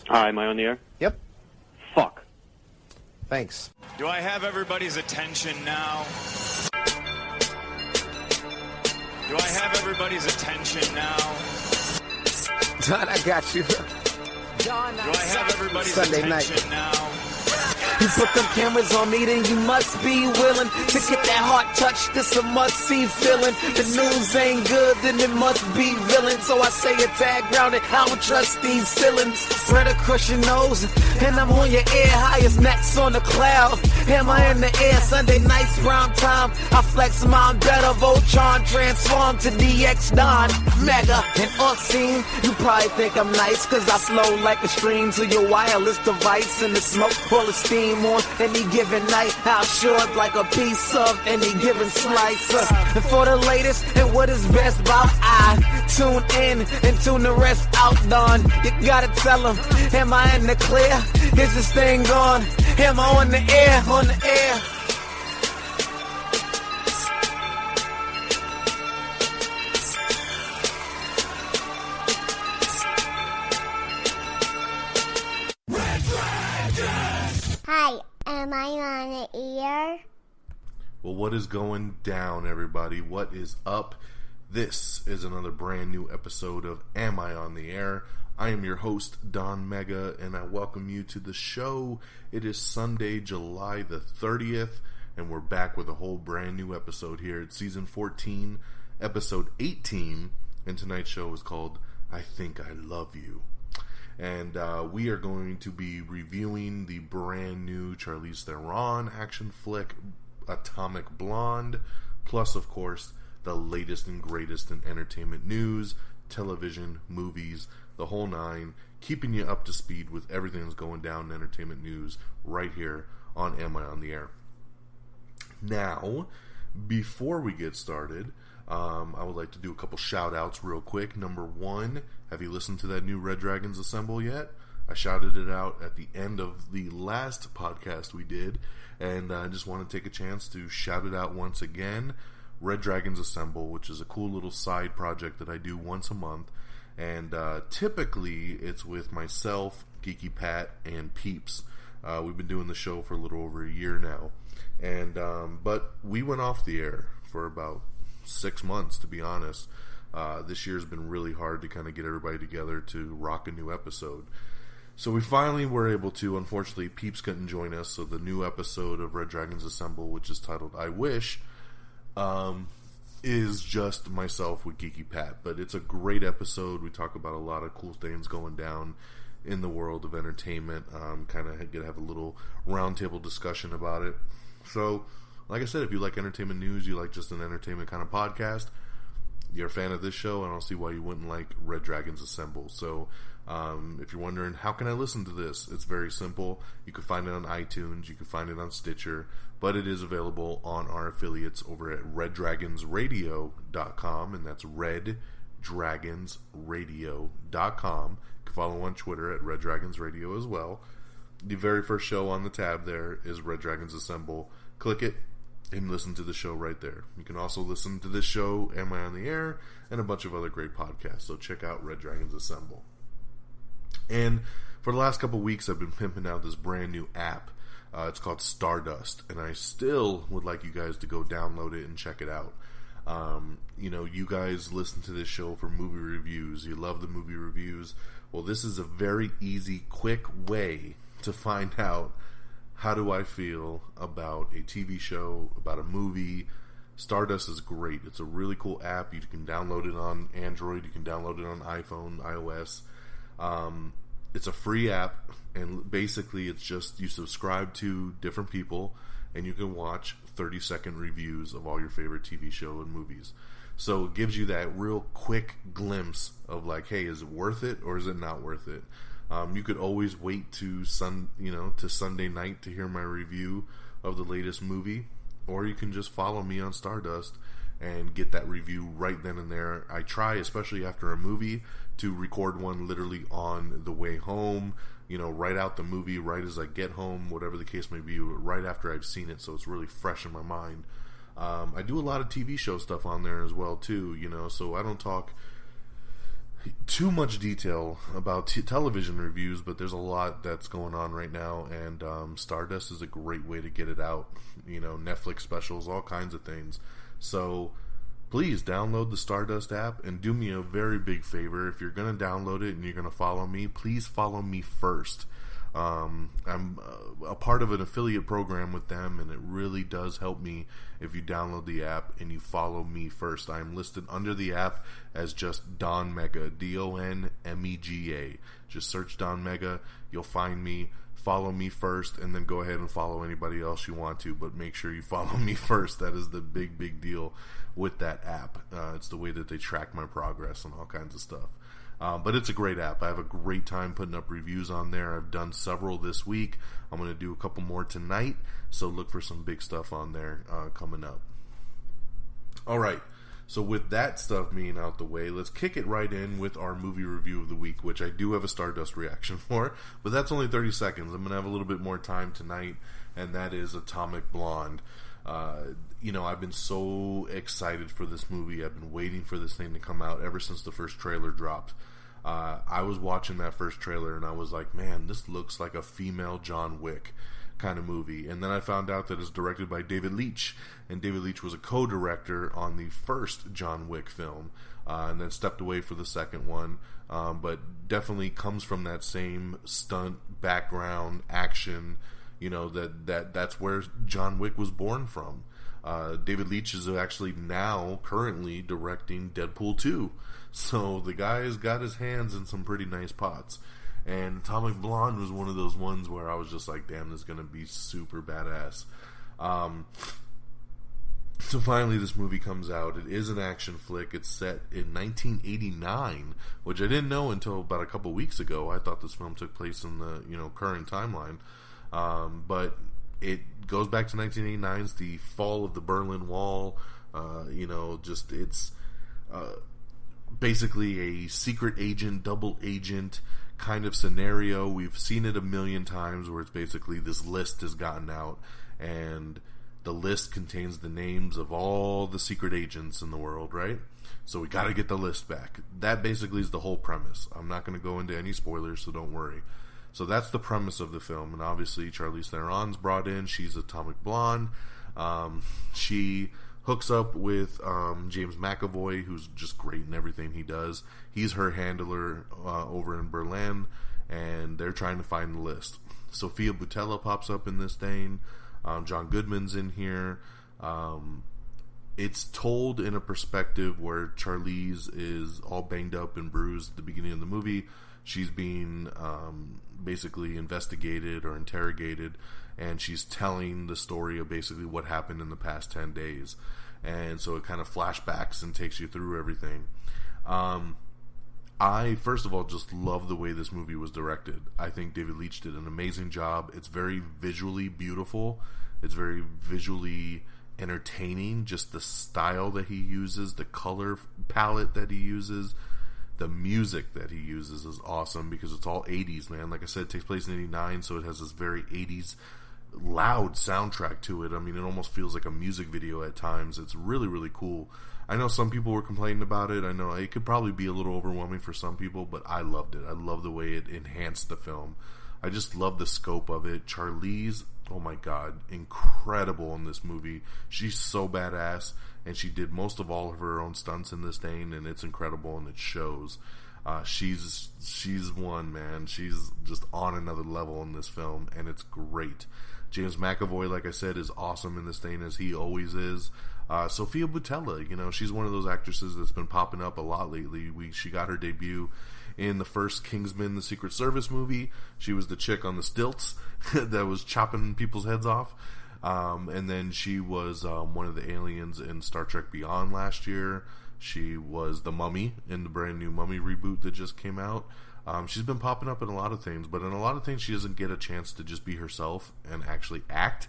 Hi, am I on the air? Yep. Fuck. Thanks. Do I have everybody's attention now? Do I have everybody's attention now? Don, I got you. Do I have everybody's Sunday attention night. now? You put them cameras on me, then you must be willing to get that heart touch. This a must-see feeling. The news ain't good, then it must be villain. So I say a tag grounded, I don't trust these ceilings. Spread across your nose, and I'm on your ear. Highest necks on the cloud, hammer in the air. Sunday nights, prime time. I flex mine better. Voltron transform to DX Don Mega. And off scene, you probably think I'm nice, cause I slow like a stream to your wireless device. And the smoke all the steam on any given night. How short like a piece of any given slice. And for the latest and what is best about I tune in and tune the rest out, Don. You gotta tell them, am I in the clear? Is this thing on? Am I on the air? On the air? Hi, am I on the air? Well, what is going down, everybody? What is up? This is another brand new episode of Am I on the Air? I am your host, DONMEGA, and I welcome you to the show. It is Sunday, July the 30th, and we're back with a whole brand new episode here. It's season 14, episode 18, and tonight's show is called I Think I Love You. And we are going to be reviewing the brand new Charlize Theron action flick, Atomic Blonde, plus, of course, the latest and greatest in entertainment news, television, movies, the whole nine, keeping you up to speed with everything that's going down in entertainment news right here on Am I on the Air? Now, before we get started, I would like to do a couple shout-outs real quick. Number one, have you listened to that new Red Dragons Assemble yet? I shouted it out at the end of the last podcast we did, and I just want to take a chance to shout it out once again. Red Dragons Assemble, which is a cool little side project that I do once a month, and typically it's with myself, Geeky Pat, and Peeps. We've been doing the show for a little over a year now, and but we went off the air for about 6 months, to be honest. This year's been really hard to kind of get everybody together to rock a new episode. So we finally were able to. Unfortunately, Peeps couldn't join us, so the new episode of Red Dragons Assemble, which is titled I Wish, is just myself with Geeky Pat. But it's a great episode. We talk about a lot of cool things going down in the world of entertainment. Kind of get to have a little roundtable discussion about it. So, like I said, if you like entertainment news, you like just an entertainment kind of podcast, you're a fan of this show, I don't see why you wouldn't like Red Dragons Assemble. So, if you're wondering, how can I listen to this? It's very simple. You can find it on iTunes, you can find it on Stitcher, but it is available on our affiliates over at reddragonsradio.com, and that's reddragonsradio.com. You can follow on Twitter at Red Dragons Radio as well. The very first show on the tab there is Red Dragons Assemble. Click it and listen to the show right there. You can also listen to this show, Am I on the Air, and a bunch of other great podcasts. So check out Red Dragons Assemble. And for the last couple weeks, I've been pimping out this brand new app. It's called Stardust, and I still would like you guys to go download it and check it out. You know, you guys listen to this show for movie reviews. You love the movie reviews. Well, this is a very easy, quick way to find out how do I feel about a TV show, about a movie. Stardust is great. It's a really cool app. You can download it on Android. You can download it on iPhone, iOS. It's a free app, and basically it's just you subscribe to different people, and you can watch 30-second reviews of all your favorite TV show and movies. So it gives you that real quick glimpse of like, hey, is it worth it or is it not worth it? You could always wait to Sunday night to hear my review of the latest movie, or you can just follow me on Stardust and get that review right then and there. I try, especially after a movie, to record one literally on the way home, right out the movie, right as I get home, whatever the case may be, right after I've seen it, so it's really fresh in my mind. I do a lot of TV show stuff on there as well, too, so I don't talk, too much detail about television reviews, but there's a lot that's going on right now, and Stardust is a great way to get it out. You know, Netflix specials, all kinds of things. So please download the Stardust app, and do me a very big favor. If you're going to download it and you're going to follow me, please follow me first. I'm a part of an affiliate program with them, and it really does help me if you download the app and you follow me first. I'm listed under the app as just DONMEGA, DONMEGA. Just search DONMEGA, you'll find me. Follow me first, and then go ahead and follow anybody else you want to, but make sure you follow me first. That is the big deal with that app. It's the way that they track my progress and all kinds of stuff. But it's a great app. I have a great time putting up reviews on there. I've done several this week. I'm going to do a couple more tonight, so look for some big stuff on there coming up. Alright, so with that stuff being out the way, let's kick it right in with our movie review of the week, which I do have a Stardust reaction for, but that's only 30 seconds. I'm going to have a little bit more time tonight, and that is Atomic Blonde. You know, I've been so excited for this movie. I've been waiting for this thing to come out ever since the first trailer dropped. I was watching that first trailer and I was like, man, this looks like a female John Wick kind of movie. And then I found out that it's directed by David Leitch, and David Leitch was a co-director on the first John Wick film, and then stepped away for the second one, but definitely comes from that same stunt background, action. You know, that's where John Wick was born from. David Leitch is actually now currently directing Deadpool 2. So the guy's got his hands in some pretty nice pots. And Atomic Blonde was one of those ones where I was just like, damn, this is going to be super badass. So finally this movie comes out. It is an action flick. It's set in 1989, which I didn't know until about a couple weeks ago. I thought this film took place in the current timeline. But it goes back to 1989. It's the fall of the Berlin Wall. It's basically a secret agent, double agent kind of scenario. We've seen it a million times where it's basically this list has gotten out, and the list contains the names of all the secret agents in the world, right? So we gotta get the list back. That basically is the whole premise. I'm not going to go into any spoilers, so don't worry. So that's the premise of the film, and obviously Charlize Theron's brought in. She's Atomic Blonde. She hooks up with James McAvoy, who's just great in everything he does. He's her handler over in Berlin, and they're trying to find the list. Sophia Boutella pops up in this thing. John Goodman's in here. It's told in a perspective where Charlize is all banged up and bruised at the beginning of the movie. She's being basically investigated or interrogated, and she's telling the story of basically what happened in the past 10 days. And so it kind of flashbacks and takes you through everything. I, first of all, just love the way this movie was directed. I think David Leitch did an amazing job. It's very visually beautiful. It's very visually entertaining. Just the style that he uses, the color palette that he uses, the music that he uses is awesome because it's all 80s, man. Like I said, it takes place in 89, so it has this very 80s loud soundtrack to it. I mean, it almost feels like a music video at times. It's really, really cool. I know some people were complaining about it. I know it could probably be a little overwhelming for some people, but I loved it. I love the way it enhanced the film. I just love the scope of it. Charlize, oh my god, incredible in this movie. She's so badass, and she did most of all of her own stunts in this thing, and it's incredible, and it shows. She's one, man. She's just on another level in this film, and it's great. James McAvoy, like I said, is awesome in this thing, as he always is. Sophia Boutella, she's one of those actresses that's been popping up a lot lately. She got her debut in the first Kingsman, the Secret Service movie. She was the chick on the stilts that was chopping people's heads off. And then she was one of the aliens in Star Trek Beyond last year. She was the Mummy in the brand new Mummy reboot that just came out. She's been popping up in a lot of things, but in a lot of things she doesn't get a chance to just be herself and actually act.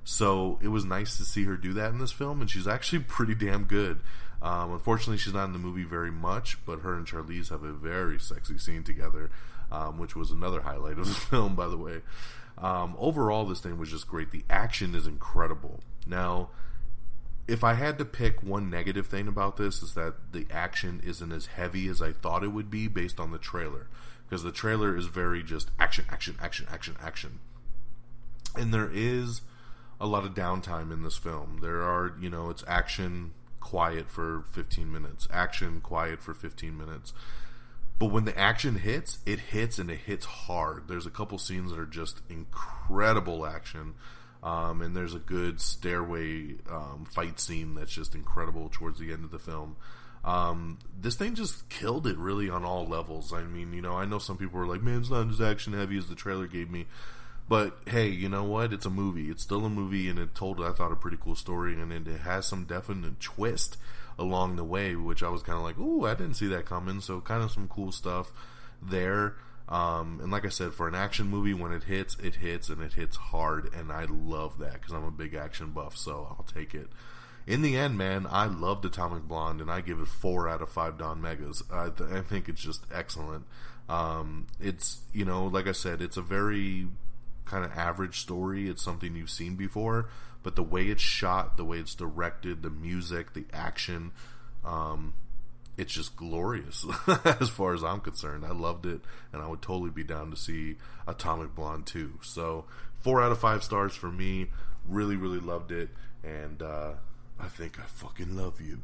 So it was nice to see her do that in this film, and she's actually pretty damn good. Unfortunately, she's not in the movie very much, but her and Charlize have a very sexy scene together, which was another highlight of the film, by the way. Overall, this thing was just great. The action is incredible. Now, if I had to pick one negative thing about this, is that the action isn't as heavy as I thought it would be based on the trailer. Because the trailer is very just action, action, action, action, action. And there is a lot of downtime in this film. There are, it's action, quiet for 15 minutes. Action, quiet for 15 minutes. But when the action hits, it hits and it hits hard. There's a couple scenes that are just incredible action. And there's a good stairway fight scene that's just incredible towards the end of the film. This thing just killed it really on all levels. I mean, I know some people were like, man, it's not as action heavy as the trailer gave me. But hey, you know what? It's a movie. It's still a movie, and it told, I thought, a pretty cool story, and it has some definite twist along the way, which I was kind of like, ooh, I didn't see that coming. So kind of some cool stuff there. And like I said, for an action movie, when it hits, and it hits hard, and I love that because I'm a big action buff, so I'll take it. In the end, man, I loved Atomic Blonde, and I give it 4 out of 5 Don Megas. I think it's just excellent. It's, like I said, it's a very kind of average story. It's something you've seen before, but the way it's shot, the way it's directed, the music, the action, it's just glorious as far as I'm concerned. I loved it, and I would totally be down to see Atomic Blonde 2. So 4 out of 5 stars for me. Really, really loved it, and I Think I Fucking Love You.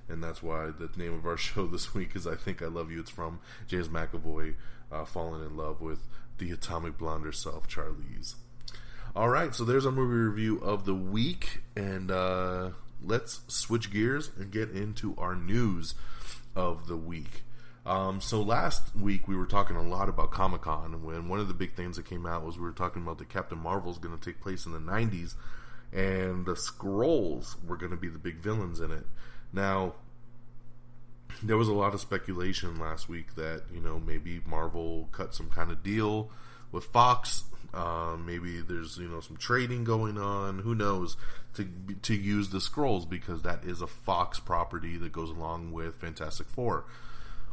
And that's why the name of our show this week is I Think I Love You. It's from James McAvoy falling in love with the Atomic Blonde herself, Charlize. Alright, so there's our movie review of the week, and let's switch gears and get into our news of the week. So last week we were talking a lot about Comic-Con, and one of the big things that came out was we were talking about that Captain Marvel is going to take place in the 90s, and the Skrulls were going to be the big villains in it. Now, there was a lot of speculation last week that, maybe Marvel cut some kind of deal with Fox. Maybe there's, some trading going on. Who knows? To use the Skrulls, because that is a Fox property that goes along with Fantastic Four.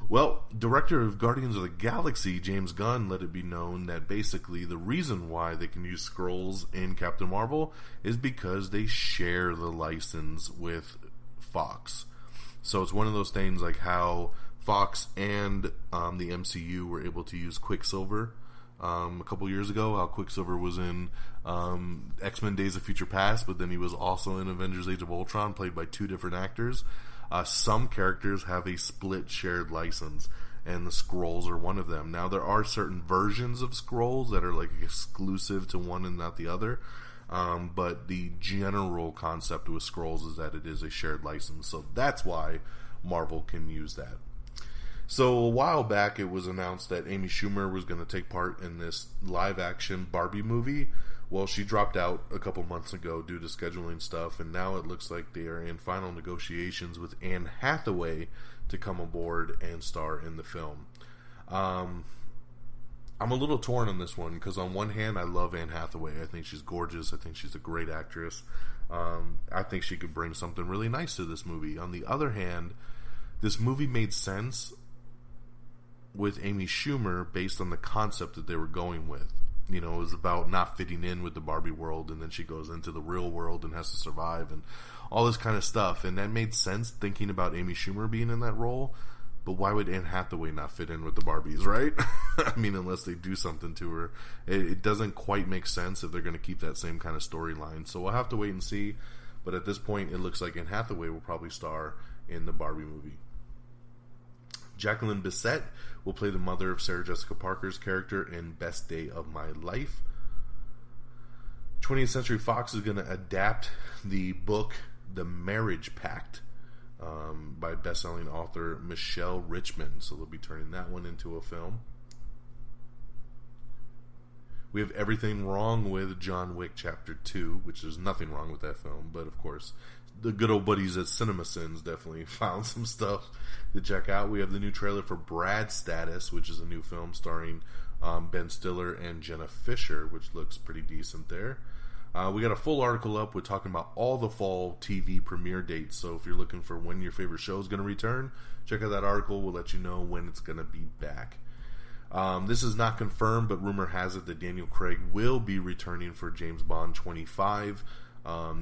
Well, director of Guardians of the Galaxy, James Gunn, let it be known that basically the reason why they can use Skrulls in Captain Marvel is because they share the license with Fox. So it's one of those things like how Fox and the MCU were able to use Quicksilver a couple years ago. How Quicksilver was in X-Men Days of Future Past, but then he was also in Avengers Age of Ultron, played by 2 different actors. Some characters have a split shared license, and the Skrulls are one of them. Now, there are certain versions of Skrulls that are like exclusive to one and not the other. But the general concept with Skrulls is that it is a shared license. So that's why Marvel can use that. So a while back it was announced that Amy Schumer was going to take part in this live-action Barbie movie. Well, she dropped out a couple months ago due to scheduling stuff, and now it looks like they are in final negotiations with Anne Hathaway to come aboard and star in the film. I'm a little torn on this one, because on one hand, I love Anne Hathaway. I think she's gorgeous. I think she's a great actress. I think she could bring something really nice to this movie. On the other hand, this movie made sense with Amy Schumer based on the concept that they were going with. It was about not fitting in with the Barbie world, and then she goes into the real world and has to survive, and all this kind of stuff. And that made sense thinking about Amy Schumer being in that role. But why would Anne Hathaway not fit in with the Barbies, right? I mean, unless they do something to her. It doesn't quite make sense if they're going to keep that same kind of storyline. So we'll have to wait and see. But at this point, it looks like Anne Hathaway will probably star in the Barbie movie. Jacqueline Bisset will play the mother of Sarah Jessica Parker's character in Best Day of My Life. 20th Century Fox is going to adapt the book The Marriage Pact by best-selling author Michelle Richmond. So they'll be turning that one into a film. We have Everything Wrong with John Wick Chapter 2, which there's nothing wrong with that film, but of course the good old buddies at CinemaSins definitely found some stuff to check out. We have the new trailer for Brad Status, which is a new film starring Ben Stiller and Jenna Fisher, which looks pretty decent there. We got a full article up. We're talking about all the fall TV premiere dates. So if you're looking for when your favorite show is going to return, check out that article. We'll let you know when it's going to be back. This is not confirmed, but rumor has it that Daniel Craig will be returning for James Bond 25.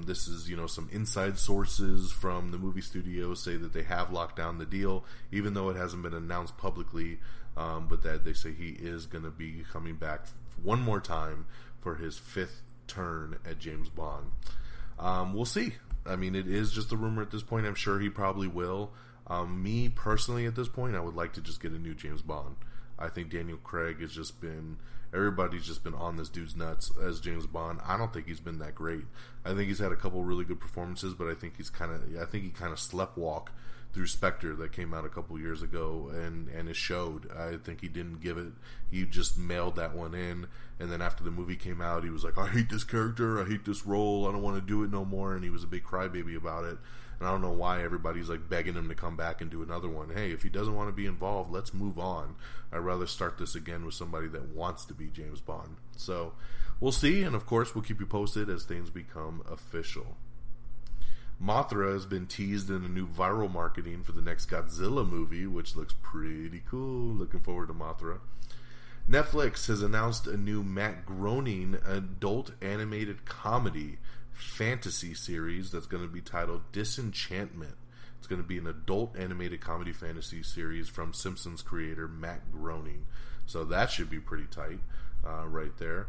This is, some inside sources from the movie studio say that they have locked down the deal, even though it hasn't been announced publicly, but that they say he is going to be coming back one more time for his 5th turn at James Bond. We'll see. I mean, it is just a rumor at this point. I'm sure he probably will. Me, personally, at this point, I would like to just get a new James Bond. I think Daniel Craig has just been... Everybody's just been on this dude's nuts as James Bond. I don't think he's been that great. I think he's had a couple really good performances, but I think he kind of sleptwalk through Spectre that came out a couple years ago, and it showed. I think he didn't give it. He just mailed that one in, and then after the movie came out, he was like, I hate this character, I hate this role, I don't want to do it no more, and he was a big crybaby about it. And I don't know why everybody's like begging him to come back and do another one. Hey, if he doesn't want to be involved, let's move on. I'd rather start this again with somebody that wants to be James Bond. So we'll see, and of course we'll keep you posted as things become official. Mothra has been teased in a new viral marketing for the next Godzilla movie, which looks pretty cool. Looking forward to Mothra. Netflix has announced a new Matt Groening adult animated comedy fantasy series that's going to be titled Disenchantment. It's going to be an adult animated comedy fantasy series from Simpsons creator Matt Groening. So that should be pretty tight right there.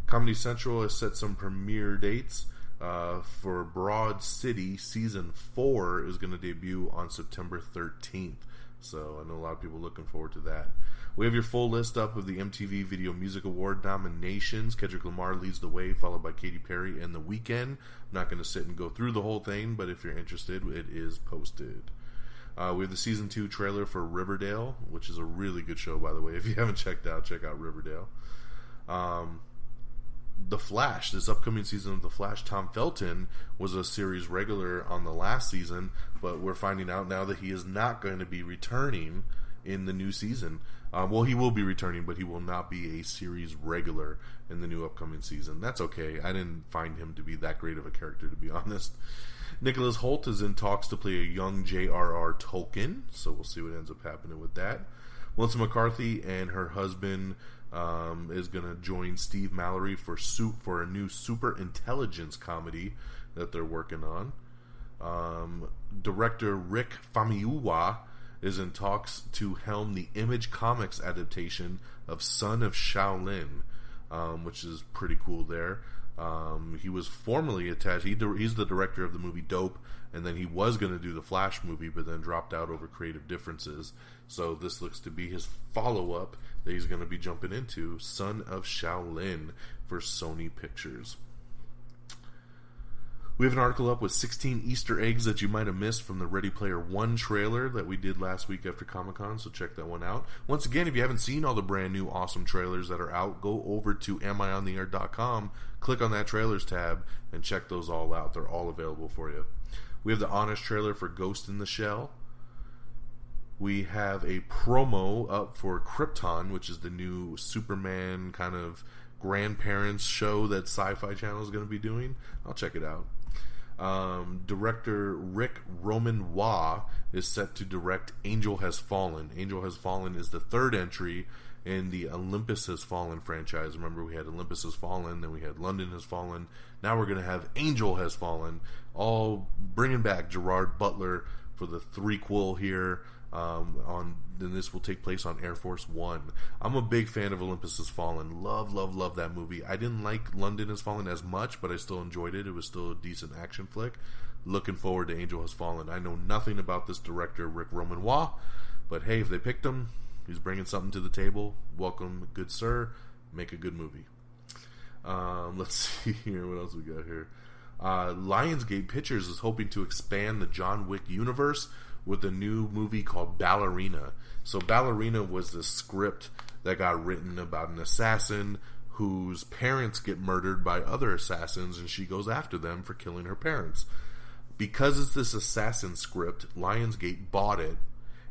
Comedy Central has set some premiere dates. For Broad City, Season 4 is going to debut on September 13th. So I know a lot of people looking forward to that. We have your full list up of the MTV Video Music Award nominations. Kendrick Lamar leads the way, followed by Katy Perry and The Weeknd. I'm not going to sit and go through the whole thing, but if you're interested, it is posted. We have the Season 2 trailer for Riverdale, which is a really good show, by the way. If you haven't check out Riverdale. The Flash, this upcoming season of The Flash, Tom Felton was a series regular on the last season, but we're finding out now that he is not going to be returning in the new season. Well, he will be returning, but he will not be a series regular in the new upcoming season. That's okay. I didn't find him to be that great of a character, to be honest. Nicholas Hoult is in talks to play a young J.R.R. Tolkien, so we'll see what ends up happening with that. Melissa McCarthy and her husband is going to join Steve Mallory for a new super intelligence comedy that they're working on. Director Rick Famuyiwa is in talks to helm the Image Comics adaptation of Son of Shaolin, which is pretty cool there. He was formerly attached. He's the director of the movie Dope, and then he was going to do the Flash movie, but then dropped out over creative differences. So this looks to be his follow-up that he's going to be jumping into, Son of Shaolin, for Sony Pictures. We have an article up with 16 Easter eggs that you might have missed from the Ready Player One trailer that we did last week after Comic-Con, so check that one out. Once again, if you haven't seen all the brand new awesome trailers that are out, go over to amiontheair.com, click on that trailers tab, and check those all out. They're all available for you. We have the Honest trailer for Ghost in the Shell. We have a promo up for Krypton, which is the new Superman kind of grandparents show that Sci-Fi Channel is going to be doing. I'll check it out. Director Rick Roman Waugh is set to direct Angel Has Fallen. Angel Has Fallen is the third entry in the Olympus Has Fallen franchise. Remember, we had Olympus Has Fallen, then we had London Has Fallen. Now we're going to have Angel Has Fallen, all bringing back Gerard Butler for the threequel here. Then this will take place on Air Force One. I'm a big fan of Olympus Has Fallen. Love that movie. I didn't like London Has Fallen as much, but I still enjoyed it. It was still a decent action flick. Looking forward to Angel Has Fallen. I know nothing about this director, Rick Roman Waugh, but hey, if they picked him, he's bringing something to the table. Welcome, good sir. Make a good movie. Let's see here. What else we got here? Lionsgate Pictures is hoping to expand the John Wick universe with a new movie called Ballerina. So Ballerina was the script that got written about an assassin whose parents get murdered by other assassins, and she goes after them for killing her parents. Because it's this assassin script, Lionsgate bought it,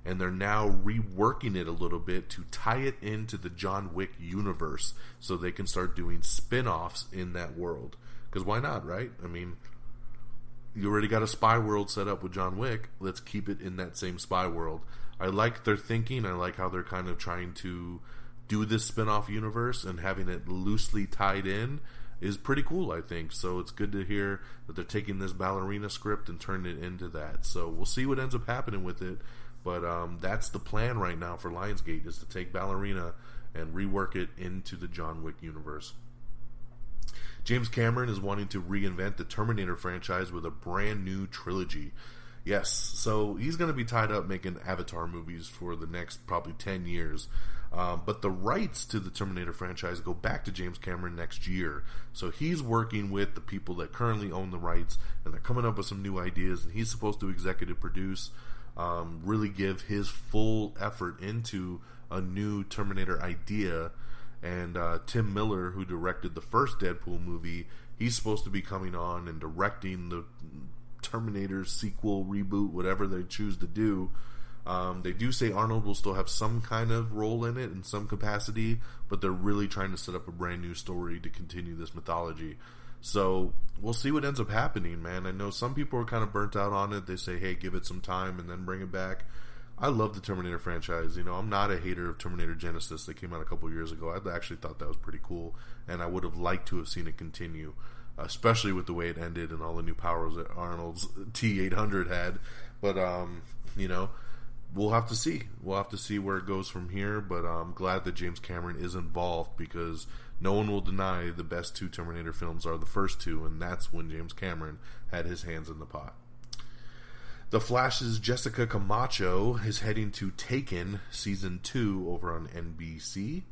and they're now reworking it a little bit to tie it into the John Wick universe so they can start doing spin-offs in that world. Because why not, right? I mean, you already got a spy world set up with John Wick. Let's keep it in that same spy world. I like their thinking. I like how they're kind of trying to do this spin-off universe and having it loosely tied in. is pretty cool, I think. So it's good to hear that they're taking this Ballerina script and turning it into that. So we'll see what ends up happening with it. But that's the plan right now for Lionsgate, is to take Ballerina and rework it into the John Wick universe. James Cameron is wanting to reinvent the Terminator franchise with a brand new trilogy. Yes, so he's going to be tied up making Avatar movies for the next probably 10 years. But the rights to the Terminator franchise go back to James Cameron next year. So he's working with the people that currently own the rights, and they're coming up with some new ideas, and he's supposed to executive produce, really give his full effort into a new Terminator idea. And Tim Miller, who directed the first Deadpool movie, he's supposed to be coming on and directing the Terminator sequel, reboot, whatever they choose to do. They do say Arnold will still have some kind of role in it in some capacity, but they're really trying to set up a brand new story to continue this mythology. So we'll see what ends up happening, man. I know some people are kind of burnt out on it. They say, hey, give it some time and then bring it back. I love the Terminator franchise. You know, I'm not a hater of Terminator Genesis that came out a couple years ago. I actually thought that was pretty cool, and I would have liked to have seen it continue, especially with the way it ended and all the new powers that Arnold's T-800 had. But, you know, we'll have to see. We'll have to see where it goes from here, but I'm glad that James Cameron is involved, because no one will deny the best two Terminator films are the first two, and that's when James Cameron had his hands in the pot. The Flash's Jessica Camacho is heading to Taken Season 2 over on NBC.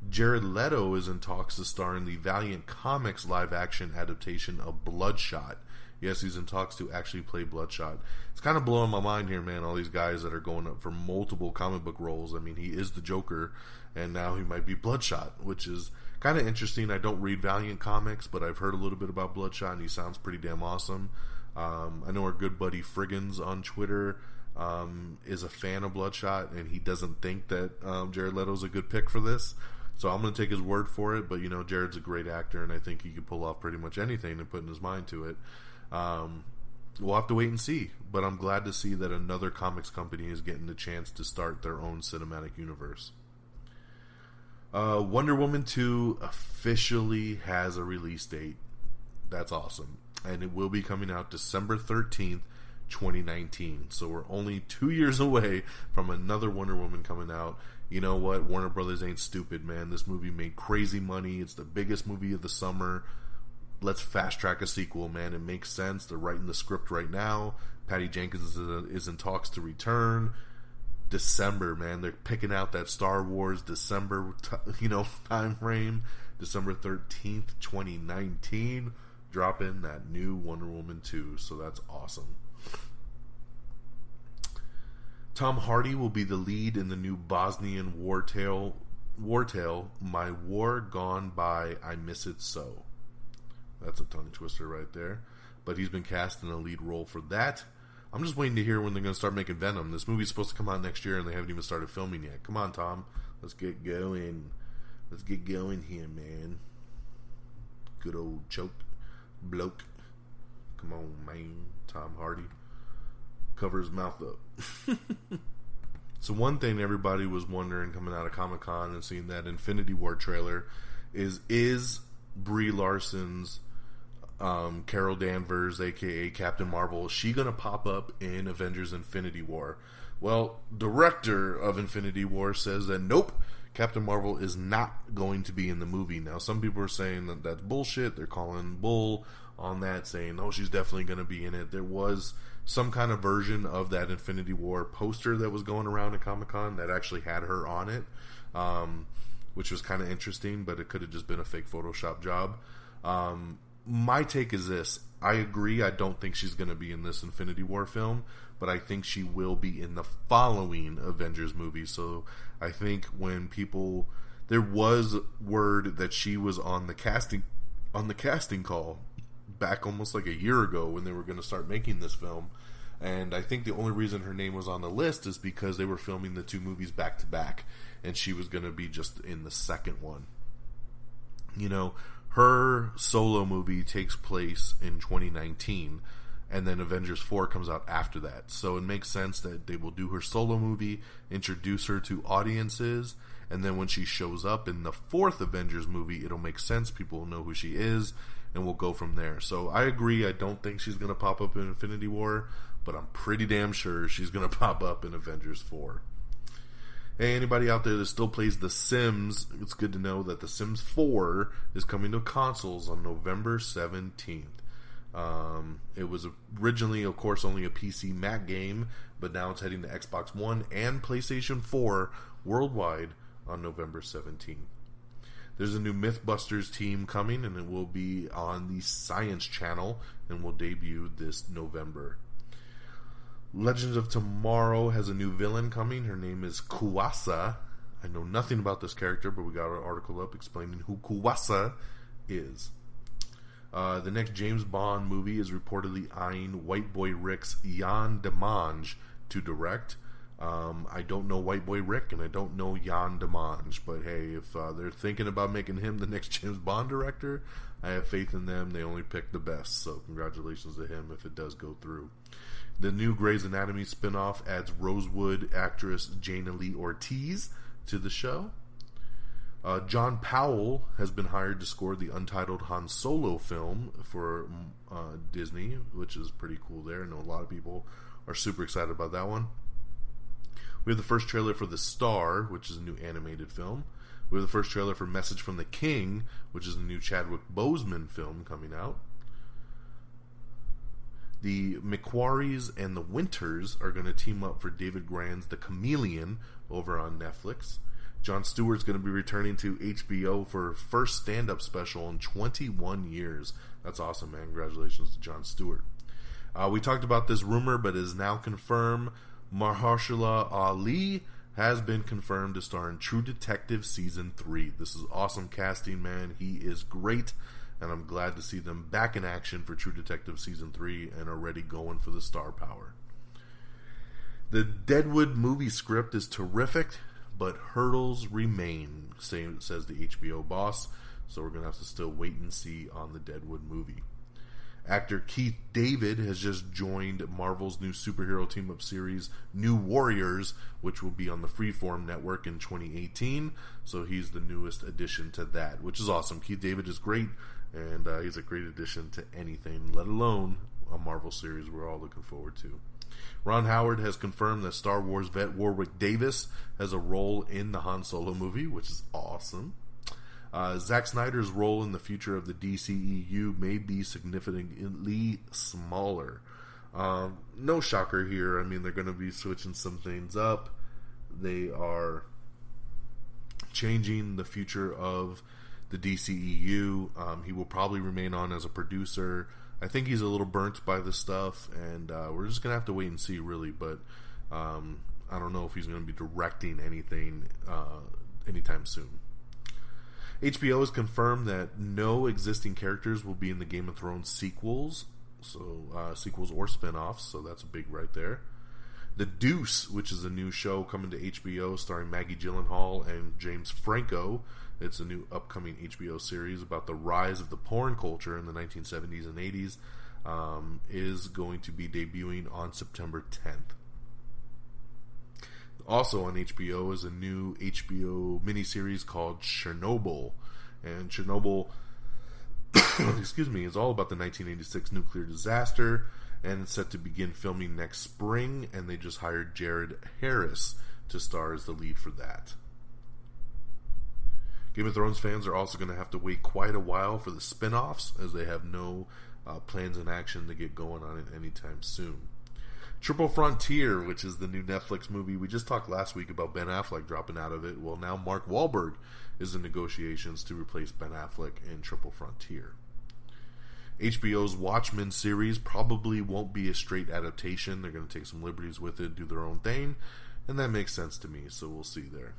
Jared Leto is in talks to star in the Valiant Comics live-action adaptation of Bloodshot. Yes, he's in talks to actually play Bloodshot. It's kind of blowing my mind here, man, all these guys that are going up for multiple comic book roles. I mean, he is the Joker, and now he might be Bloodshot, which is kind of interesting. I don't read Valiant Comics, but I've heard a little bit about Bloodshot, and he sounds pretty damn awesome. I know our good buddy Friggins on Twitter is a fan of Bloodshot, and he doesn't think that Jared Leto's a good pick for this. So I'm going to take his word for it, but, you know, Jared's a great actor, and I think he could pull off pretty much anything and put in his mind to it. We'll have to wait and see, but I'm glad to see that another comics company is getting the chance to start their own cinematic universe. Wonder Woman 2 officially has a release date. That's awesome. And it will be coming out December 13th, 2019. So we're only 2 years away from another Wonder Woman coming out. You know what? Warner Brothers ain't stupid, man. This movie made crazy money. It's the biggest movie of the summer. Let's fast track a sequel, man. It makes sense. They're writing the script right now. Patty Jenkins is in talks to return. December, man. They're picking out that Star Wars December, time frame. December 13th, 2019. Dropping that new Wonder Woman 2. So that's awesome. Tom Hardy will be the lead in the new Bosnian war tale, My War Gone By, I Miss It So. That's a tongue twister right there. But he's been cast in a lead role for that. I'm just waiting to hear when they're going to start making Venom. This movie's supposed to come out next year, and they haven't even started filming yet. Come on, Tom. Let's get going. Let's get going here, man. Good old bloke. Come on, man. Tom Hardy. Cover his mouth up. So one thing everybody was wondering coming out of Comic-Con and seeing that Infinity War trailer is Brie Larson's Carol Danvers, aka Captain Marvel, is she gonna pop up in Avengers Infinity War? Well, director of Infinity War says that nope, Captain Marvel is not going to be in the movie. Now some people are saying that that's bullshit. They're calling bull on that, saying no, she's definitely going to be in it. There was some kind of version of that Infinity War poster that was going around at Comic-Con that actually had her on it, which was kind of interesting, but it could have just been a fake Photoshop job. My take is this. I agree, I don't think she's going to be in this Infinity War film, but I think she will be in the following Avengers movie. So I think when people... There was word that she was on the casting call back almost like a year ago when they were going to start making this film. And I think the only reason her name was on the list is because they were filming the two movies back to back, and she was going to be just in the second one. You know, her solo movie takes place in 2019, and then Avengers 4 comes out after that. So it makes sense that they will do her solo movie, introduce her to audiences, and then when she shows up in the 4th Avengers movie, it'll make sense. People will know who she is, and we'll go from there. So I agree. I don't think she's going to pop up in Infinity War, but I'm pretty damn sure she's going to pop up in Avengers 4. Hey, anybody out there that still plays The Sims, it's good to know that The Sims 4 is coming to consoles on November 17th. It was originally, of course, only a PC Mac game, but now it's heading to Xbox One and PlayStation 4 worldwide on November 17th. There's a new Mythbusters team coming, and it will be on the Science Channel and will debut this November. Legends of Tomorrow has a new villain coming. Her name is Kuwasa. I know nothing about this character, but we got an article up explaining who Kuwasa is. The next James Bond movie is reportedly eyeing White Boy Rick's Yann Demange to direct. I don't know White Boy Rick, and I don't know Yann Demange, but hey, if they're thinking about making him the next James Bond director, I have faith in them. They only pick the best, so congratulations to him if it does go through. The new Grey's Anatomy spinoff adds Rosewood actress Jana Lee Ortiz to the show. John Powell has been hired to score the untitled Han Solo film for Disney, which is pretty cool there. I know a lot of people are super excited about that one. We have the first trailer for The Star, which is a new animated film. We have the first trailer for Message from the King, which is a new Chadwick Boseman film coming out. The McQuarries and the Winters are going to team up for David Grant's The Chameleon over on Netflix. Jon Stewart's going to be returning to HBO for first stand-up special in 21 years. That's awesome, man. Congratulations to Jon Stewart. We talked about this rumor, but it is now confirmed. Mahershala Ali has been confirmed to star in True Detective Season 3. This is awesome casting, man. He is great, and I'm glad to see them back in action for True Detective Season 3 and already going for the star power. The Deadwood movie script is terrific, but hurdles remain, says the HBO boss, so we're going to have to still wait and see on the Deadwood movie. Actor Keith David has just joined Marvel's new superhero team-up series, New Warriors, which will be on the Freeform network in 2018, so he's the newest addition to that, which is awesome. Keith David is great, and he's a great addition to anything, let alone a Marvel series we're all looking forward to. Ron Howard has confirmed that Star Wars vet Warwick Davis has a role in the Han Solo movie, which is awesome. Zack Snyder's role in the future of the DCEU may be significantly smaller. No shocker here. I mean, they're going to be switching some things up. They are changing the future of the DCEU. He will probably remain on as a producer. I think he's a little burnt by this stuff, and we're just going to have to wait and see, really. But I don't know if he's going to be directing anything anytime soon. HBO has confirmed that no existing characters will be in the Game of Thrones sequels, sequels or spinoffs, so that's big right there. The Deuce, which is a new show coming to HBO starring Maggie Gyllenhaal and James Franco. It's a new upcoming HBO series about the rise of the porn culture in the 1970s and 80s, is going to be debuting on September 10th. Also on HBO is a new HBO miniseries called Chernobyl. And Chernobyl, is all about the 1986 nuclear disaster, and it's set to begin filming next spring, and they just hired Jared Harris to star as the lead for that. Game of Thrones fans are also going to have to wait quite a while for the spin-offs, as they have no plans in action to get going on it anytime soon. Triple Frontier, which is the new Netflix movie. We just talked last week about Ben Affleck dropping out of it. Well, now Mark Wahlberg is in negotiations to replace Ben Affleck in Triple Frontier. HBO's Watchmen series probably won't be a straight adaptation. They're going to take some liberties with it, do their own thing, and that makes sense to me, so we'll see there.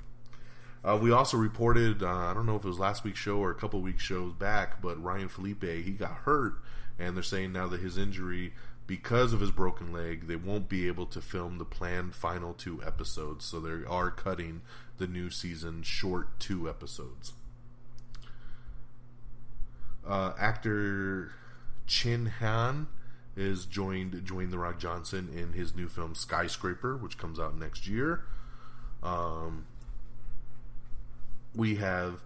We also reported, I don't know if it was last week's show or a couple weeks shows back, but Ryan Felipe, he got hurt, and they're saying now that his injury, because of his broken leg, they won't be able to film the planned final 2 episodes, so they are cutting the new season short 2 episodes. Actor Chin Han is joined The Rock Johnson in his new film, film Skyscraper, which comes out next year. We have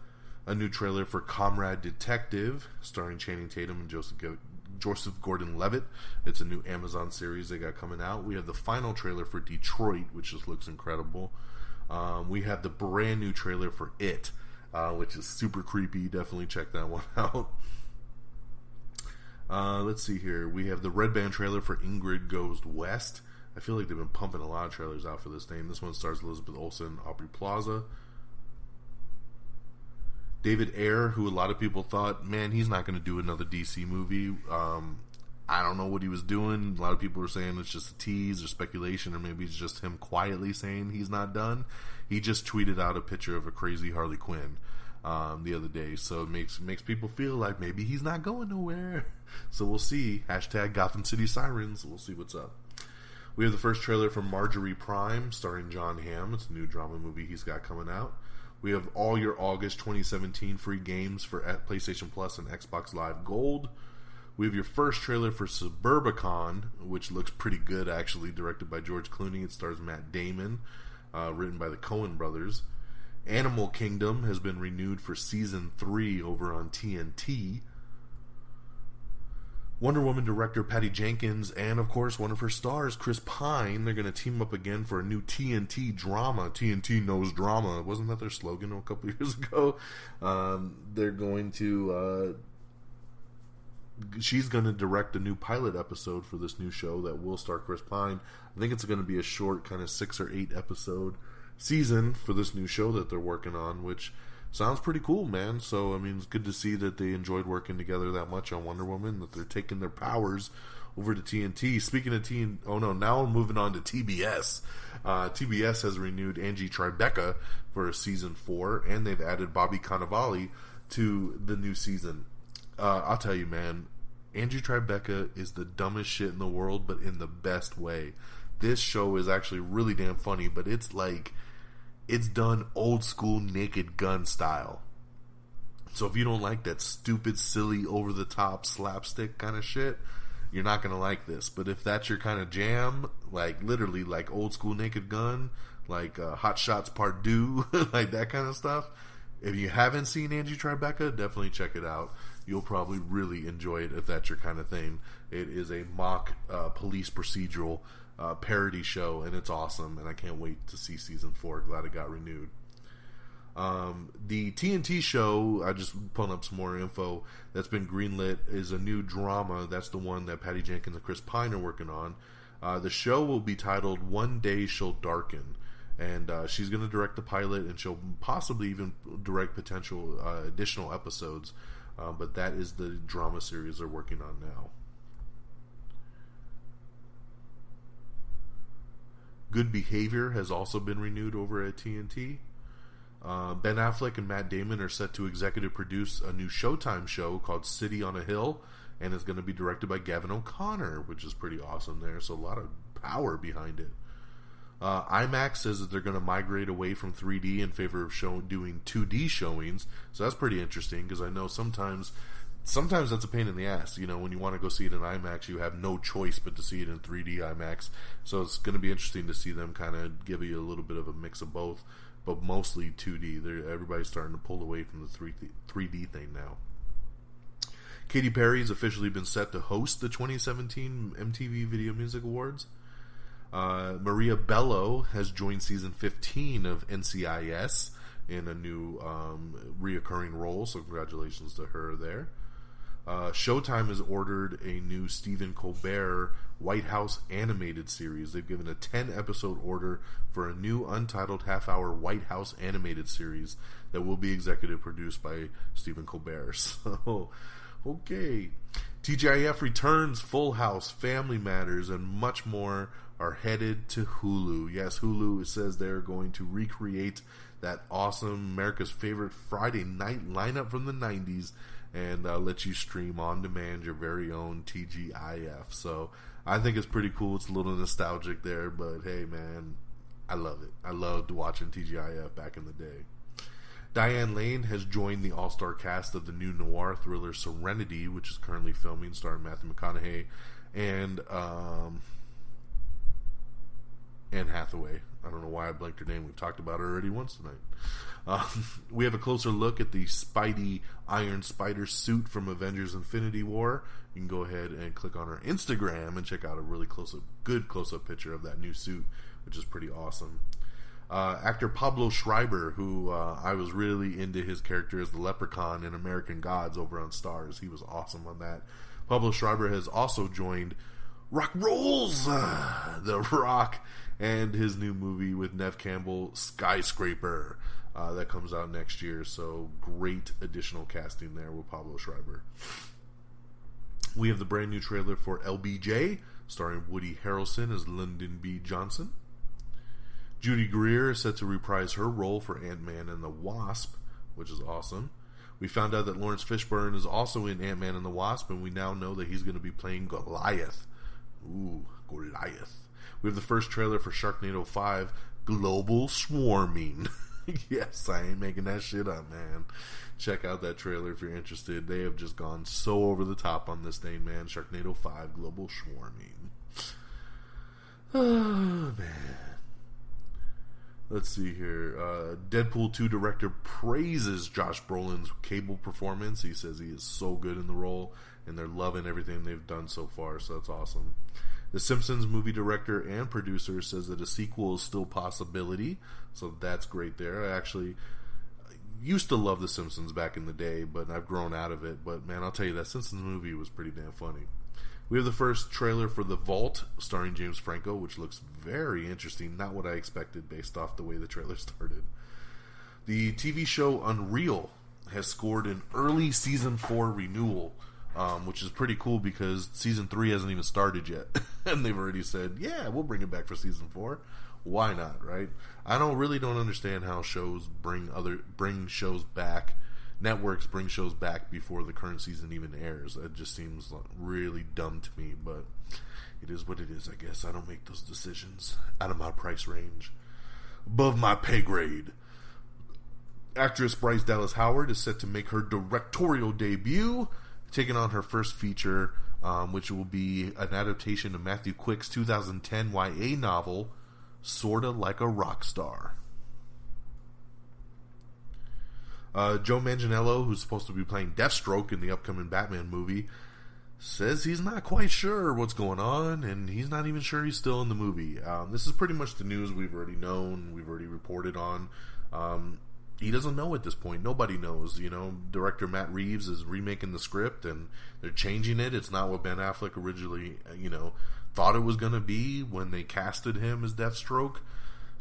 a new trailer for Comrade Detective, starring Channing Tatum and Joseph Gordon-Levitt. It's a new Amazon series they got coming out. We have the final trailer for Detroit, which just looks incredible. We have the brand new trailer for It, which is super creepy. Definitely check that one out. Let's see here. We have the Red Band trailer for Ingrid Goes West. I feel like they've been pumping a lot of trailers out for this name. This one stars Elizabeth Olsen, Aubrey Plaza. David Ayer, who a lot of people thought, man, he's not going to do another DC movie. I don't know what he was doing. A lot of people were saying it's just a tease or speculation, or maybe it's just him quietly saying he's not done. He just tweeted out a picture of a crazy Harley Quinn the other day, so it makes people feel like maybe he's not going nowhere. So we'll see. Hashtag Gotham City Sirens. We'll see what's up. We have the first trailer for Marjorie Prime, starring John Hamm. It's a new drama movie he's got coming out. We have all your August 2017 free games for PlayStation Plus and Xbox Live Gold. We have your first trailer for Suburbicon, which looks pretty good, actually, directed by George Clooney. It stars Matt Damon, written by the Coen brothers. Animal Kingdom has been renewed for Season 3 over on TNT. Wonder Woman director Patty Jenkins and, of course, one of her stars, Chris Pine, they're going to team up again for a new TNT drama. TNT knows drama. Wasn't that their slogan a couple years ago? They're going to... she's going to direct a new pilot episode for this new show that will star Chris Pine. I think it's going to be a short, kind of 6 or 8 episode season for this new show that they're working on, which... sounds pretty cool, man. So, I mean, it's good to see that they enjoyed working together that much on Wonder Woman, that they're taking their powers over to TNT. Speaking of now I'm moving on to TBS. TBS has renewed Angie Tribeca for Season 4, and they've added Bobby Cannavale to the new season. I'll tell you, man, Angie Tribeca is the dumbest shit in the world, but in the best way. This show is actually really damn funny, but it's like... it's done old school Naked Gun style. So if you don't like that stupid, silly, over the top slapstick kind of shit, you're not going to like this. But if that's your kind of jam, like literally like old school Naked Gun, like Hot Shots Part 2, like that kind of stuff, if you haven't seen Angie Tribeca, definitely check it out. You'll probably really enjoy it if that's your kind of thing. It is a mock police procedural parody show, and it's awesome, and I can't wait to see Season 4. Glad it got renewed. The TNT show, I just pulling up some more info that's been greenlit, is a new drama. That's the one that Patty Jenkins and Chris Pine are working on. The show will be titled One Day She'll Darken, and she's going to direct the pilot, and she'll possibly even direct potential additional episodes, but that is the drama series they're working on now. Good Behavior has also been renewed over at TNT. Ben Affleck and Matt Damon are set to executive produce a new Showtime show called City on a Hill, and it's going to be directed by Gavin O'Connor, which is pretty awesome there. So a lot of power behind it. IMAX says that they're going to migrate away from 3D in favor of doing 2D showings. So that's pretty interesting, because I know sometimes that's a pain in the ass. You know, when you want to go see it in IMAX, you have no choice but to see it in 3D IMAX. So it's going to be interesting to see them kind of give you a little bit of a mix of both, but mostly 2D. Everybody's starting to pull away from the 3D thing now. Katy Perry's officially been set to host the 2017 MTV Video Music Awards. Maria Bello has joined season 15 of NCIS in a new reoccurring role, so congratulations to her there. Showtime has ordered a new Stephen Colbert White House animated series. They've given a 10-episode order for a new untitled half-hour White House animated series that will be executive produced by Stephen Colbert. So, okay. TGIF returns, Full House, Family Matters, and much more are headed to Hulu. Yes, Hulu says they're going to recreate that awesome America's favorite Friday night lineup from the 90s and let you stream on demand your very own TGIF. So I think it's pretty cool. It's a little nostalgic there, but hey, man, I love it. I loved watching TGIF back in the day. Diane Lane has joined the all-star cast of the new noir thriller Serenity, which is currently filming, starring Matthew McConaughey and Hathaway. I don't know why I blanked her name. We've talked about her already once tonight. We have a closer look at the Spidey Iron Spider suit from Avengers Infinity War. You can go ahead and click on her Instagram and check out a really good close-up picture of that new suit, which is pretty awesome. Actor Pablo Schreiber, who I was really into his character as the Leprechaun in American Gods over on Starz. He was awesome on that. Pablo Schreiber has also joined Rock Rolls, The Rock, and his new movie with Neve Campbell, Skyscraper, that comes out next year. So great additional casting there with Pablo Schreiber. We have the brand new trailer for LBJ, starring Woody Harrelson as Lyndon B. Johnson. Judy Greer is set to reprise her role for Ant-Man and the Wasp, which is awesome. We found out that Lawrence Fishburne is also in Ant-Man and the Wasp, and we now know that he's going to be playing Goliath. Ooh, Goliath. We have the first trailer for Sharknado 5, Global Swarming. Yes, I ain't making that shit up, man. Check out that trailer if you're interested. They have just gone so over the top on this thing, man. Sharknado 5, Global Swarming. Oh, man. Let's see here. Deadpool 2 director praises Josh Brolin's Cable performance. He says he is so good in the role, and they're loving everything they've done so far, so that's awesome. The Simpsons movie director and producer says that a sequel is still a possibility, so that's great there. I actually used to love The Simpsons back in the day, but I've grown out of it. But, man, I'll tell you, that Simpsons movie was pretty damn funny. We have the first trailer for The Vault, starring James Franco, which looks very interesting. Not what I expected based off the way the trailer started. The TV show Unreal has scored an early Season 4 renewal, which is pretty cool because Season 3 hasn't even started yet. And they've already said, yeah, we'll bring it back for Season 4. Why not, right? I don't understand how shows bring shows back. Networks bring shows back before the current season even airs. It just seems really dumb to me, but it is what it is, I guess. I don't make those decisions out of my price range. Above my pay grade. Actress Bryce Dallas Howard is set to make her directorial debut, taking on her first feature, which will be an adaptation of Matthew Quick's 2010 YA novel, Sorta Like a Rock Star. Joe Manganiello, who's supposed to be playing Deathstroke in the upcoming Batman movie, says he's not quite sure what's going on, and he's not even sure he's still in the movie. This is pretty much the news we've already known, we've already reported on. He doesn't know at this point. Nobody knows. Director Matt Reeves is remaking the script, and they're changing it. It's not what Ben Affleck originally, thought it was going to be when they casted him as Deathstroke.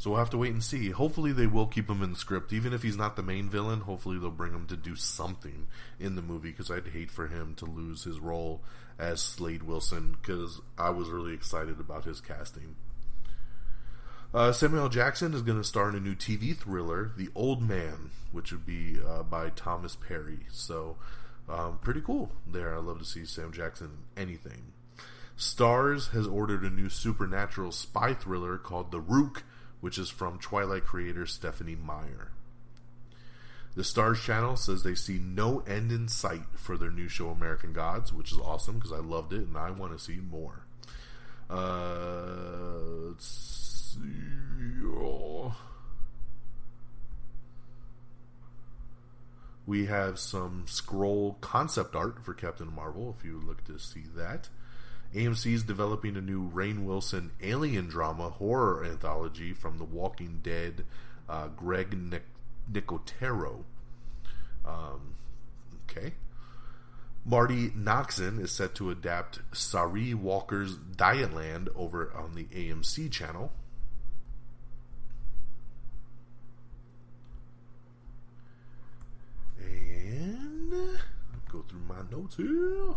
So we'll have to wait and see. Hopefully they will keep him in the script. Even if he's not the main villain, hopefully they'll bring him to do something in the movie, because I'd hate for him to lose his role as Slade Wilson, because I was really excited about his casting. Samuel L. Jackson is going to star in a new TV thriller, The Old Man, which would be by Thomas Perry. So, pretty cool there. I love to see Sam Jackson in anything. Starz has ordered a new supernatural spy thriller called The Rook, which is from Twilight creator Stephanie Meyer. The Starz channel says they see no end in sight for their new show American Gods, which is awesome because I loved it and I want to see more. Let's see. We have some Skrull concept art for Captain Marvel, if you would look to see that. AMC is developing a new Rainn Wilson alien drama horror anthology from The Walking Dead, Greg Nicotero. Okay. Marty Noxon is set to adapt Sari Walker's Dietland over on the AMC channel. And go through my notes here.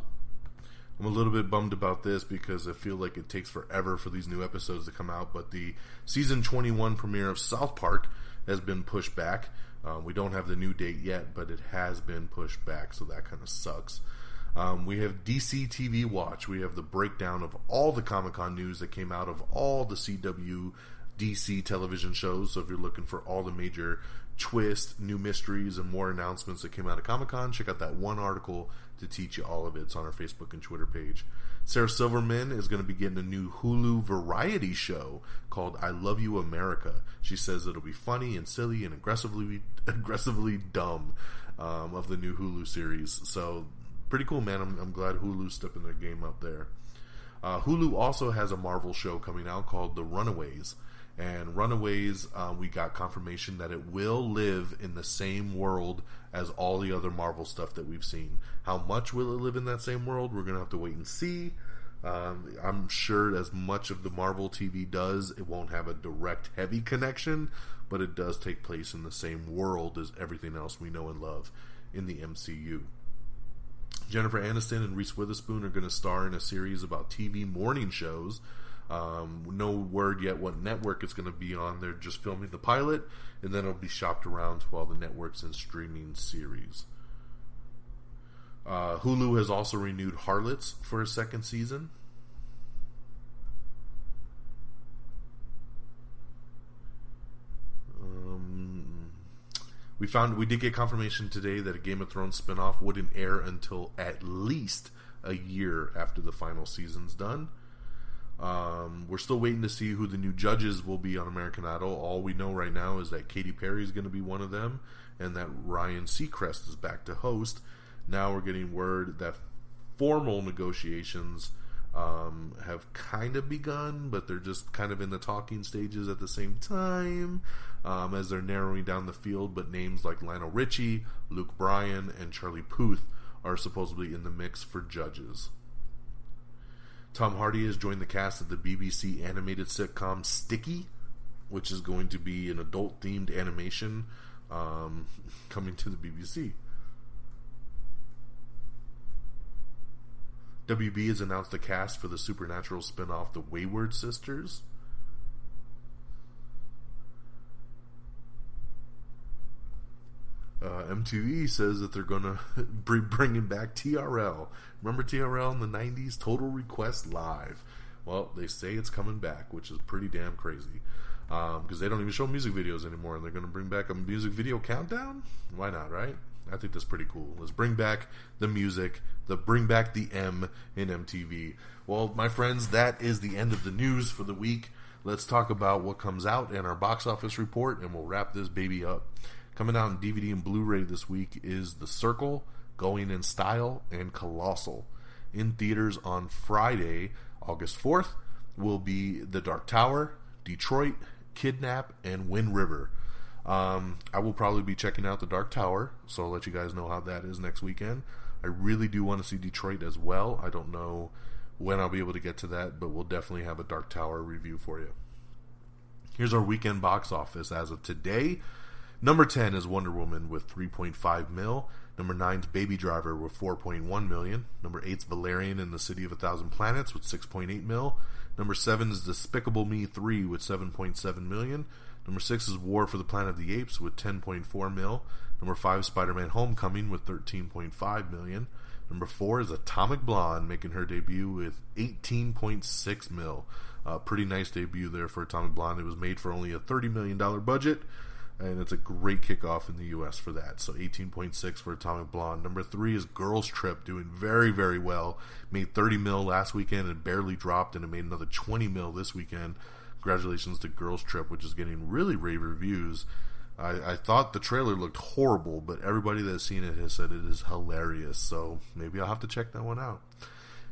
I'm a little bit bummed about this because I feel like it takes forever for these new episodes to come out, but the season 21 premiere of South Park has been pushed back. We don't have the new date yet, but it has been pushed back, so that kind of sucks. We have DC TV Watch. We have the breakdown of all the Comic-Con news that came out of all the CW DC television shows. So if you're looking for all the major twists, new mysteries, and more announcements that came out of Comic-Con, check out that one article to teach you all of it. It's on our Facebook and Twitter page. Sarah Silverman is going to be getting a new Hulu variety show called I Love You America. She says it'll be funny and silly and aggressively dumb of the new Hulu series. So pretty cool, man. I'm glad Hulu's stepping their game up there. Hulu also has a Marvel show coming out called The Runaways. And Runaways, we got confirmation that it will live in the same world as all the other Marvel stuff that we've seen. How much will it live in that same world? We're going to have to wait and see. I'm sure as much of the Marvel TV does, it won't have a direct heavy connection, but it does take place in the same world as everything else we know and love in the MCU. Jennifer Aniston and Reese Witherspoon are going to star in a series about TV morning shows. No word yet what network it's going to be on. They're just filming the pilot, and then it'll be shopped around to all the networks and streaming series. Hulu has also renewed Harlots for a second season. We did get confirmation today that a Game of Thrones spinoff wouldn't air until at least a year after the final season's done. We're still waiting to see who the new judges will be on American Idol. All we know right now is that Katy Perry is going to be one of them, and that Ryan Seacrest is back to host. Now we're getting word that formal negotiations have kind of begun, but they're just kind of in the talking stages at the same time, as they're narrowing down the field. But names like Lionel Richie, Luke Bryan, and Charlie Puth are supposedly in the mix for judges. Tom Hardy has joined the cast of the BBC animated sitcom Sticky, which is going to be an adult-themed animation coming to the BBC. WB has announced the cast for the supernatural spinoff The Wayward Sisters. MTV says that they're going to be bringing back TRL. Remember TRL in the 90s? Total Request Live. Well, they say it's coming back, which is pretty damn crazy. Because they don't even show music videos anymore, and they're going to bring back a music video countdown? Why not, right? I think that's pretty cool. Let's bring back the music, bring back the M in MTV. Well, my friends, that is the end of the news for the week. Let's talk about what comes out in our box office report, and we'll wrap this baby up. Coming out in DVD and Blu-ray this week is The Circle, Going in Style, and Colossal. In theaters on Friday, August 4th, will be The Dark Tower, Detroit, Kidnap, and Wind River. I will probably be checking out The Dark Tower, so I'll let you guys know how that is next weekend. I really do want to see Detroit as well. I don't know when I'll be able to get to that, but we'll definitely have a Dark Tower review for you. Here's our weekend box office as of today. Number 10 is Wonder Woman with 3.5 mil. Number 9 is Baby Driver with 4.1 million. Number 8 is Valerian in the City of a Thousand Planets with 6.8 mil. Number 7 is Despicable Me 3 with 7.7 million. Number 6 is War for the Planet of the Apes with 10.4 mil. Number 5 is Spider-Man Homecoming with 13.5 million. Number 4 is Atomic Blonde making her debut with 18.6 mil. Pretty nice debut there for Atomic Blonde. It was made for only a $30 million budget, and it's a great kickoff in the U.S. for that. So 18.6 for Atomic Blonde. Number 3 is Girls Trip, doing very, very well. Made 30 mil last weekend and barely dropped, and it made another 20 mil this weekend. Congratulations to Girls Trip, which is getting really rave reviews. I thought the trailer looked horrible, but everybody that's seen it has said it is hilarious. So maybe I'll have to check that one out.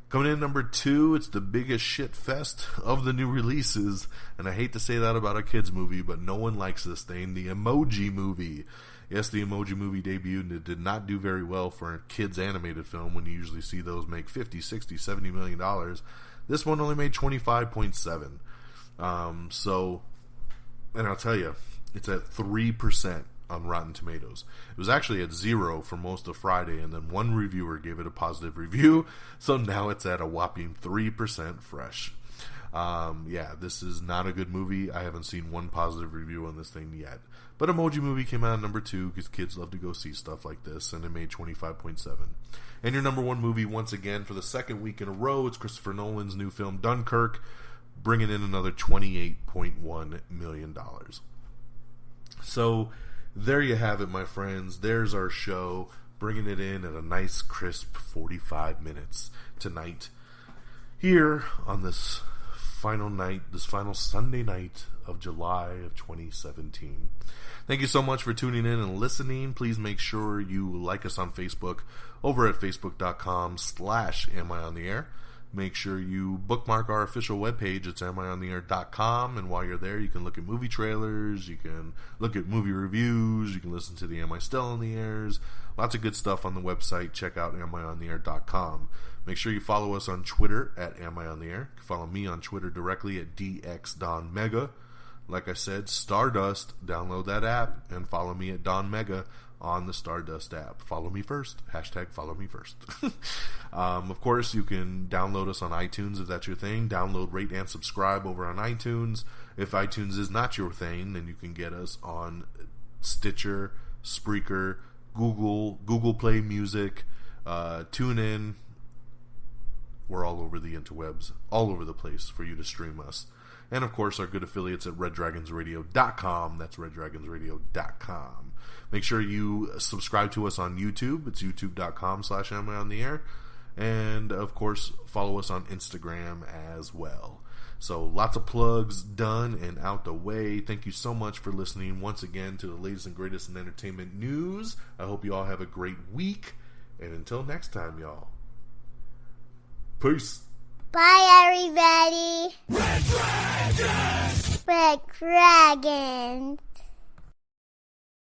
Coming in number 2, it's the biggest shit fest of the new releases. And I hate to say that about a kids movie, but no one likes this thing. The Emoji Movie. Yes, the Emoji Movie debuted, and it did not do very well for a kids animated film when you usually see those make $50, $60, $70 million. This one only made 25.7. And I'll tell you, it's at 3% on Rotten Tomatoes. It was actually at 0 for most of Friday, and then one reviewer gave it a positive review, so now it's at a whopping 3% fresh. This is not a good movie. I haven't seen one positive review on this thing yet. But Emoji Movie came out at number 2 because kids love to go see stuff like this, and it made 25.7. And your number 1 movie, once again, for the second week in a row, it's Christopher Nolan's new film, Dunkirk. bringing in another $28.1 million. So there you have it, my friends. There's our show, bringing it in at a nice crisp 45 minutes tonight here on this final night, this final Sunday night of July of 2017. Thank you so much for tuning in and listening. Please make sure you like us on Facebook over at facebook.com/amiontheair. Make sure you bookmark our official webpage. It's amiontheair.com, and while you're there, you can look at movie trailers, you can look at movie reviews, you can listen to the Am I Still on the Airs. Lots of good stuff on the website. Check out amiontheair.com. Make sure you follow us on Twitter at Am I on the Air. You can follow me on Twitter directly at DXDonMega. Like I said, Stardust, download that app and follow me at DONMEGA on the Stardust app. Follow me first. Hashtag follow me first. Of course, you can download us on iTunes if that's your thing. Download, rate, and subscribe over on iTunes. If iTunes is not your thing, then you can get us on Stitcher, Spreaker, Google Play Music, TuneIn. We're all over the interwebs, all over the place for you to stream us. And, of course, our good affiliates at reddragonsradio.com. That's reddragonsradio.com. Make sure you subscribe to us on YouTube. It's youtube.com/amiontheair. And, of course, follow us on Instagram as well. So, lots of plugs done and out the way. Thank you so much for listening once again to the latest and greatest in entertainment news. I hope you all have a great week. And until next time, y'all. Peace. Bye, everybody. Red Dragon! Red Dragon.